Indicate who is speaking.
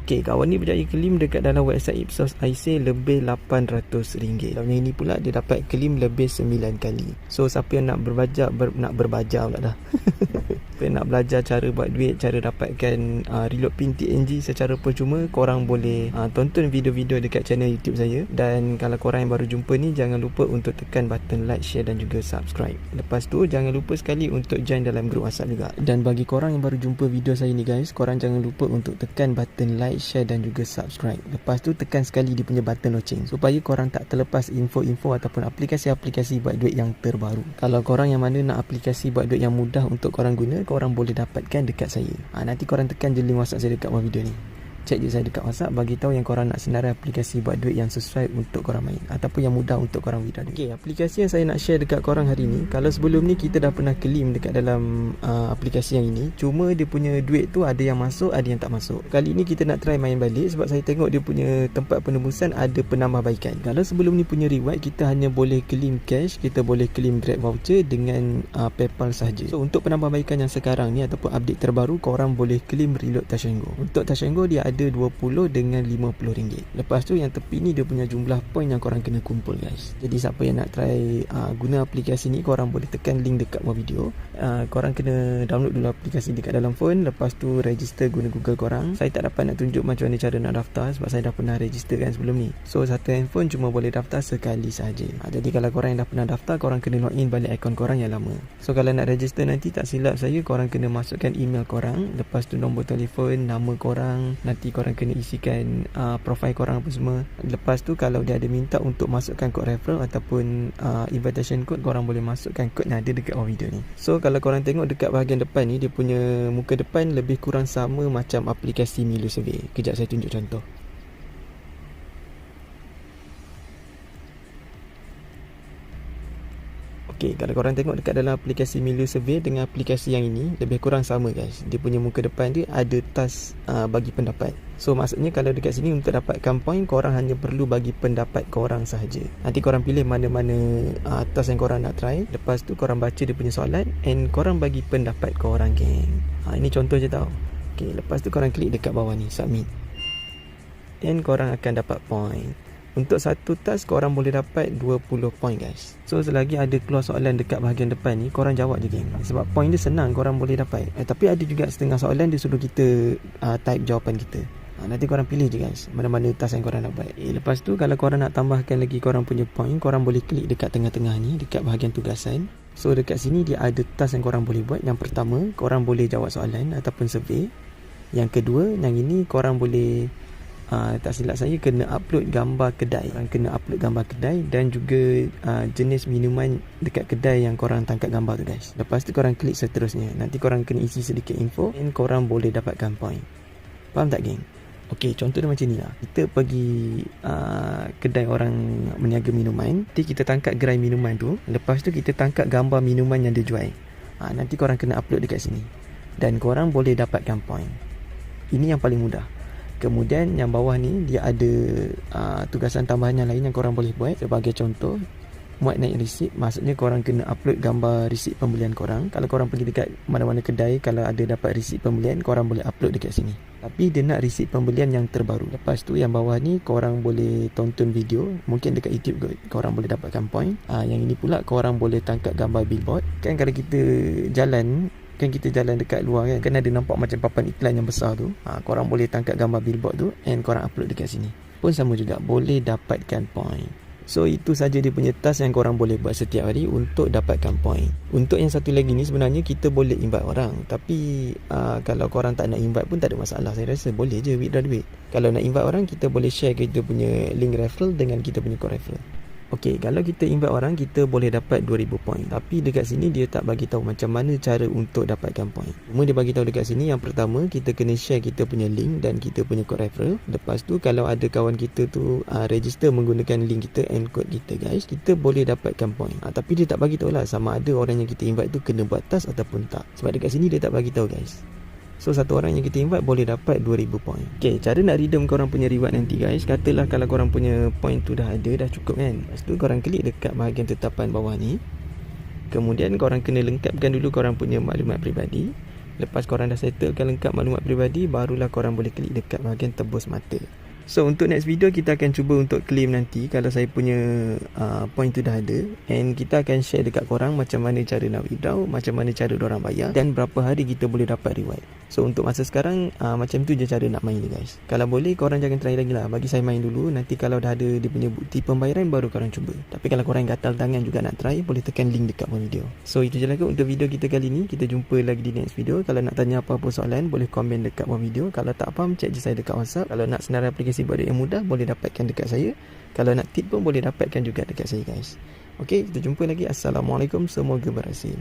Speaker 1: Okey, kawan ni berjaya claim dekat dalam website Ipsos IC lebih RM800. Dalam yang ini pula dia dapat claim lebih 9 kali. So siapa yang nak berbajar pula dah. Siapa yang nak belajar cara buat duit, cara dapatkan reload pin TNG secara percuma, korang boleh tonton video-video dekat channel YouTube saya. Dan kalau korang yang baru jumpa ni, jangan lupa untuk tekan button like, share dan juga subscribe. Lepas tu jangan lupa sekali untuk join dalam grup WhatsApp juga. Dan bagi korang yang baru jumpa video saya ni guys, korang jangan lupa untuk tekan button like, share dan juga subscribe. Lepas tu tekan sekali dia punya button loceng supaya korang tak terlepas info-info ataupun aplikasi-aplikasi buat duit yang terbaru. Kalau korang yang mana nak aplikasi buat duit yang mudah untuk korang guna, korang boleh dapatkan dekat saya. Nanti korang tekan je link WhatsApp saya dekat bawah video ni. Cek je saya dekat WhatsApp, bagi tahu yang korang nak senarai aplikasi buat duit yang sesuai untuk korang main ataupun yang mudah untuk korang withdraw duit. Okey, aplikasi yang saya nak share dekat korang hari ni, kalau sebelum ni kita dah pernah claim dekat dalam aplikasi yang ini, cuma dia punya duit tu ada yang masuk, ada yang tak masuk. Kali ni kita nak try main balik sebab saya tengok dia punya tempat penembusan ada penambahbaikan. Kalau sebelum ni punya reward kita hanya boleh claim cash, kita boleh claim Grab voucher dengan PayPal sahaja. So untuk penambahbaikan yang sekarang ni ataupun update terbaru, korang boleh claim reload Touch 'n Go. Untuk Touch 'n Go dia ada 20 dengan RM50. Lepas tu yang tepi ni dia punya jumlah point yang korang kena kumpul guys. Jadi siapa yang nak try guna aplikasi ni, korang boleh tekan link dekat bawah video. Korang kena download dulu aplikasi dekat dalam phone. Lepas tu register guna Google korang. Saya tak dapat nak tunjuk macam mana cara nak daftar sebab saya dah pernah register kan sebelum ni. So satu handphone cuma boleh daftar sekali saja. Jadi kalau korang yang dah pernah daftar, korang kena login balik akaun korang yang lama. So kalau nak register nanti, tak silap saya, korang kena masukkan email korang, lepas tu nombor telefon, nama korang, nanti korang kena isikan profile korang apa semua. Lepas tu kalau dia ada minta untuk masukkan kod referral ataupun invitation code, korang boleh masukkan kod yang ada dekat bawah video ni. So kalau korang tengok dekat bahagian depan ni, dia punya muka depan lebih kurang sama macam aplikasi Milu Survey. Kejap saya tunjuk contoh. Okey, kalau korang tengok dekat dalam aplikasi Milu Survey dengan aplikasi yang ini, lebih kurang sama guys. Dia punya muka depan dia ada task bagi pendapat. So maksudnya kalau dekat sini untuk dapatkan point, korang hanya perlu bagi pendapat korang sahaja. Nanti korang pilih mana-mana task yang korang nak try. Lepas tu korang baca dia punya soalan and korang bagi pendapat korang geng. Ini contoh je tau. Okey, lepas tu korang klik dekat bawah ni, submit. And korang akan dapat point. Untuk satu task korang boleh dapat 20 point guys. So selagi ada keluar soalan dekat bahagian depan ni, korang jawab je geng. Sebab point dia senang, korang boleh dapat. Tapi ada juga setengah soalan dia suruh kita type jawapan kita. Nanti korang pilih je guys mana-mana task yang korang nak buat. Lepas tu kalau korang nak tambahkan lagi korang punya point, korang boleh klik dekat tengah-tengah ni, dekat bahagian tugasan. So dekat sini dia ada task yang korang boleh buat. Yang pertama, korang boleh jawab soalan ataupun survey. Yang kedua, yang ini korang boleh tak silap saya kena upload gambar kedai. Korang kena upload gambar kedai dan juga jenis minuman dekat kedai yang korang tangkap gambar tu guys. Lepas tu korang klik seterusnya. Nanti korang kena isi sedikit info dan korang boleh dapatkan point. Faham tak geng? Okey, contoh dia macam ni lah. Kita pergi kedai orang meniaga minuman. Nanti kita tangkap gerai minuman tu. Lepas tu kita tangkap gambar minuman yang dia jual. Nanti korang kena upload dekat sini. Dan korang boleh dapatkan point. Ini yang paling mudah. Kemudian yang bawah ni dia ada tugasan tambahan yang lain yang korang boleh buat. Sebagai contoh, muat naik resit. Maksudnya korang kena upload gambar resit pembelian korang. Kalau korang pergi dekat mana-mana kedai, kalau ada dapat resit pembelian, korang boleh upload dekat sini. Tapi dia nak resit pembelian yang terbaru. Lepas tu yang bawah ni korang boleh tonton video. Mungkin dekat YouTube korang boleh dapatkan point. Yang ini pula korang boleh tangkap gambar billboard. Kan kalau kita jalan dekat luar kan ada nampak macam papan iklan yang besar tu. Korang boleh tangkap gambar billboard tu and korang upload dekat sini. Pun sama juga, boleh dapatkan point. So itu saja dia punya task yang korang boleh buat setiap hari untuk dapatkan point. Untuk yang satu lagi ni sebenarnya kita boleh invite orang. Tapi kalau korang tak nak invite pun tak ada masalah. Saya rasa boleh je withdraw duit. Kalau nak invite orang, kita boleh share kita punya link referral dengan kita punya code referral. Okey, kalau kita invite orang, kita boleh dapat 2000 point. Tapi dekat sini dia tak bagi tahu macam mana cara untuk dapatkan point. Cuma dia bagi tahu dekat sini yang pertama, kita kena share kita punya link dan kita punya code referral. Lepas tu kalau ada kawan kita tu register menggunakan link kita and code kita guys, kita boleh dapatkan point. Tapi dia tak bagi tahu lah sama ada orang yang kita invite tu kena buat task ataupun tak. Sebab dekat sini dia tak bagi tahu guys. So satu orang yang kita invite boleh dapat 2000 point. Okay, cara nak redeem korang punya reward nanti guys, katalah kalau korang punya point tu dah ada, dah cukup kan. Lepas tu korang klik dekat bahagian tetapan bawah ni. Kemudian korang kena lengkapkan dulu korang punya maklumat peribadi. Lepas korang dah settlekan lengkap maklumat peribadi, barulah korang boleh klik dekat bahagian tebus mata. So untuk next video kita akan cuba untuk claim nanti kalau saya punya point tu dah ada, and kita akan share dekat korang macam mana cara nak withdraw, macam mana cara dorang bayar, dan berapa hari kita boleh dapat reward. So untuk masa sekarang macam tu je cara nak main dia guys. Kalau boleh korang jangan try lagi lah, bagi saya main dulu, nanti kalau dah ada dia punya bukti pembayaran baru korang cuba. Tapi kalau korang gatal tangan juga nak try, boleh tekan link dekat bawah video. So itu je lah kot untuk video kita kali ni. Kita jumpa lagi di next video. Kalau nak tanya apa-apa soalan boleh komen dekat bawah video. Kalau tak faham cek je saya dekat WhatsApp. Kalau nak senarai aplikasi buat yang mudah boleh dapatkan dekat saya. Kalau nak tip pun boleh dapatkan juga dekat saya guys. Okey, kita jumpa lagi. Assalamualaikum, semoga berhasil.